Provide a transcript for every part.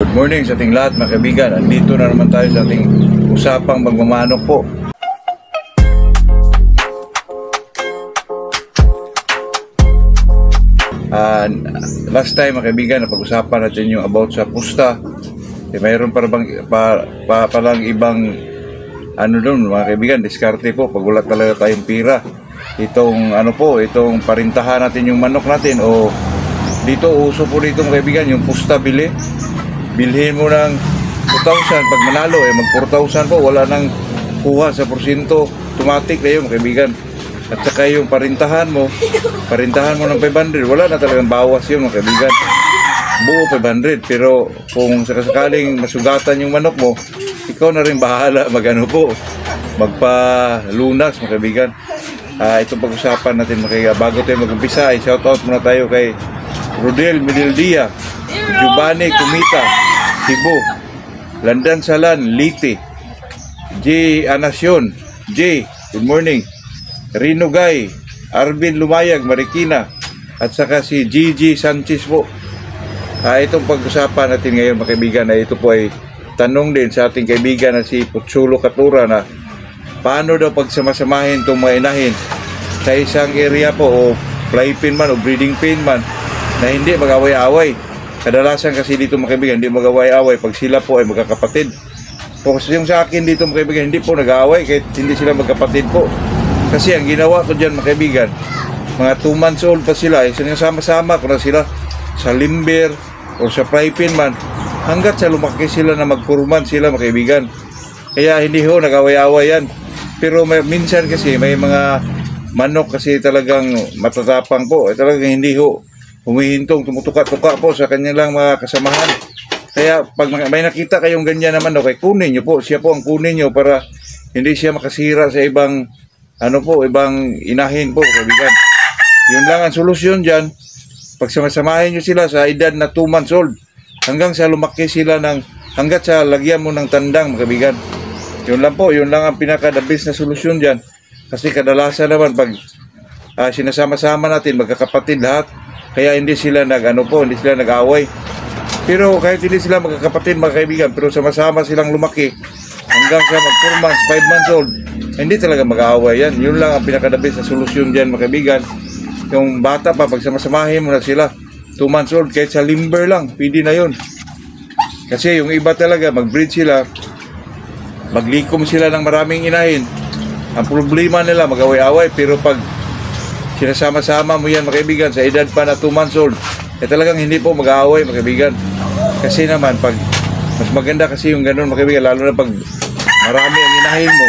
Good morning sa ating lahat mga kaibigan. Andito na naman tayo sa ating usapang magmamanok po. Last time mga kaibigan, napag-usapan natin yung about sa pusta. Mayroon palang ibang doon mga kaibigan, diskarte po pag wala talaga tayong pira. Itong itong parintahan natin yung manok natin, o dito uso po dito mga kaibigan yung pusta bilhin mo ng 2,000, pag manalo mag 4,000 po, wala nang kuha sa porsyento, automatic na yun mga kaibigan. At saka yung parintahan mo ng 500, wala na talagang bawas yun mga kaibigan, buo 500. Pero kung sakasakaling masugatan yung manok mo, ikaw na rin bahala magpalunas mga kaibigan. Itong pag-usapan natin mga kaibigan, bago tayo mag-umpisa, shoutout muna tayo kay Rodel Medildia, Giovanni Kumita, Cebu, Landan Salan, Liti, J. Anacion, J. Good morning, Rino Gay, Arvin Lumayag, Marikina, at saka si Gigi Sanchez po. Itong pag-usapan natin ngayon mga kaibigan, na ito po ay tanong din sa ating kaibigan na si Putsulo Katura, na paano daw pagsamasamahin itong mga inahin sa isang area po, o fly pin man o breeding pin man, na hindi mag-away-away. Kadalasan kasi dito mga kaibigan, hindi mag-away-away pag sila po ay magkakapatid. O kasi yung sa akin dito mga kaibigan, hindi po nag-away kahit hindi sila magkapatid po. Kasi ang ginawa ko dyan mga kaibigan, mga 2 months old pa sila, sama-sama ko na sila sa limber o sa fly pin man, hanggat sa lumaki sila na mag 4 months sila mga kaibigan. Kaya hindi ho nag-away-away yan. Pero minsan kasi may mga manok kasi talagang matatapang po, talagang hindi ho humihintong, tumutuka-tuka po sa kanyang mga kasamahan. Kaya pag may nakita kayong ganyan naman, okay, kunin nyo po, siya po ang kunin nyo para hindi siya makasira sa ibang ibang inahin po kaibigan. Yun lang ang solusyon dyan. Pag samasamahin nyo sila sa edad na 2 months old, hanggang sa lumaki sila hanggat sa lagyan mo ng tandang mga kaibigan. Yun lang po, yun lang ang pinaka-the best na solusyon dyan. Kasi kadalasan naman pag sinasama-sama natin, magkakapatid lahat, kaya hindi sila hindi sila nag-away. Pero kahit hindi sila magkakapatid mga kaibigan, pero sama-sama silang lumaki hanggang sa mag 4 months, 5 months old, hindi talaga mag-away yan. Yun lang ang pinaka-the best na solusyon dyan mga kaibigan. Yung bata pa, pag samasamahin mo na sila 2 months old, kahit sa limber lang, pwede na yun. Kasi yung iba talaga, mag-breed sila, maglikom sila ng maraming inahin, ang problema nila mag-away-away. Pero pag sinasama-sama mo yan mga kaibigan sa edad pa na 2 months old, talagang hindi po mag-aaway mga kaibigan. Kasi naman pag mas maganda kasi yung ganun mga kaibigan, lalo na pag marami ang inahin mo,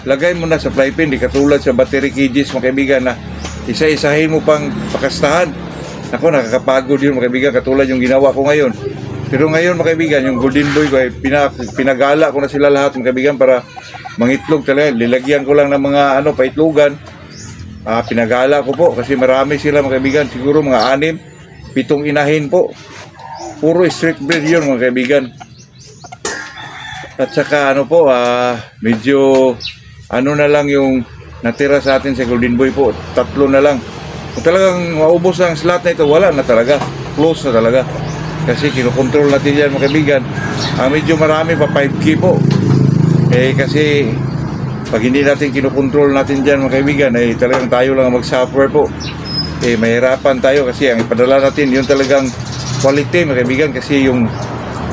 lagay mo na sa fly pin, di katulad sa battery cages mga kaibigan na isa-isahin mo pang pakastahan. Ako, nakakapagod yun mga kaibigan, katulad yung ginawa ko ngayon. Pero ngayon mga kaibigan, yung golden boy ko ay pinagala ko na sila lahat mga kaibigan para mangitlog talaga. Lilagyan ko lang ng mga paitlogan. Pinagala ko po kasi marami sila mga kaibigan, siguro mga 6-7 inahin po. Puro street breed yun mga kaibigan. At saka medyo na lang yung natira sa atin sa golden boy po, 3 na lang. Kung talagang maubos ang slot na ito, wala na talaga, close na talaga. Kasi kinokontrol natin yan mga kaibigan. Medyo marami pa, 5K po. Kasi pag hindi natin kinokontrol natin dyan mga kaibigan, talagang tayo lang mag-suffer po. Mahirapan tayo kasi ang ipadala natin, yun talagang quality mga kaibigan. Kasi yung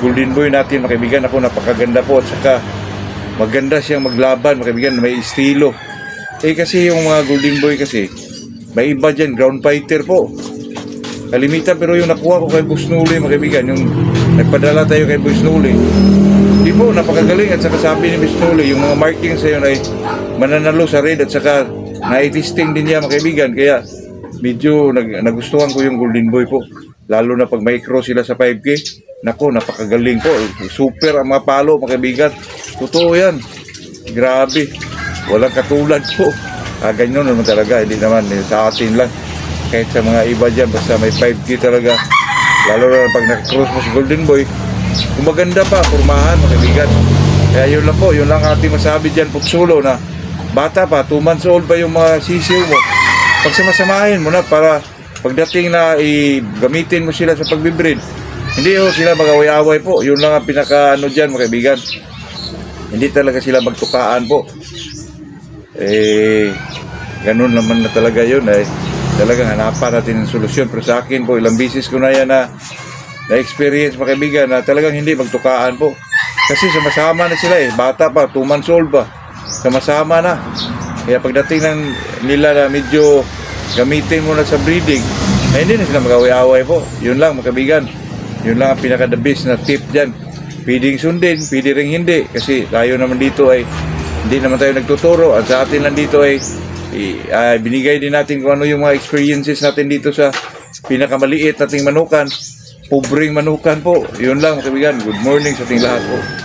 golden boy natin mga kaibigan, napakaganda po. At saka maganda siyang maglaban mga kaibigan, may estilo. Kasi yung mga golden boy kasi, may iba dyan, ground fighter po. Kalimitan, pero yung nakuha ko kay Busnuli mga kaibigan, yung nagpadala tayo kay Busnuli, di po, napakagaling. At saka sabi ni Busnuli, yung mga markings sa yun ay mananalo sa red, at saka na-testing din niya mga kaibigan. Kaya medyo nagustuhan ko yung golden boy po, lalo na pag may cross sila sa 5K. Napakagaling po, super ang mga palo mga kaibigan. Totoo yan, grabe, walang katulad po. Ganyan naman talaga, hindi naman sa atin lang, kahit sa mga iba dyan, basta may 5K talaga, lalo na pag nakakross mo si golden boy, kung maganda pa, kurmahan mga kaibigan. Kaya yun lang po, yun lang ating masabi dyan Putsulo, na bata pa, 2 months old pa yung mga sisiw mo, pagsamasamahin mo na para pagdating na gamitin mo sila sa pagbibreed, Hindi ho sila mag-away-away po. Yun lang ang pinaka ano dyan mga kaibigan. Hindi talaga sila magtukaan po. Ganun naman na talaga yun. Talagang hanapan natin ng solusyon. Pero sa akin po, ilang bisis ko na yan na-experience mga kaibigan na talagang hindi magtukaan po. Kasi sumasama na sila bata pa, 2 months old pa. Sumasama na. Kaya pagdating ng nila na medyo gamitin mo na sa breeding, hindi na sila mag-away-away po. Yun lang mga kaibigan. Yun lang ang pinaka-the best na tip dyan. Pwedeng sundin, pwede rin hindi. Kasi tayo naman dito hindi naman tayo nagtuturo. At sa atin lang dito binigay din natin kung ano yung mga experiences natin dito sa pinakamaliit nating manukan. Pobreng manukan po. Yun lang mga kaibigan. Good morning sa ating lahat po.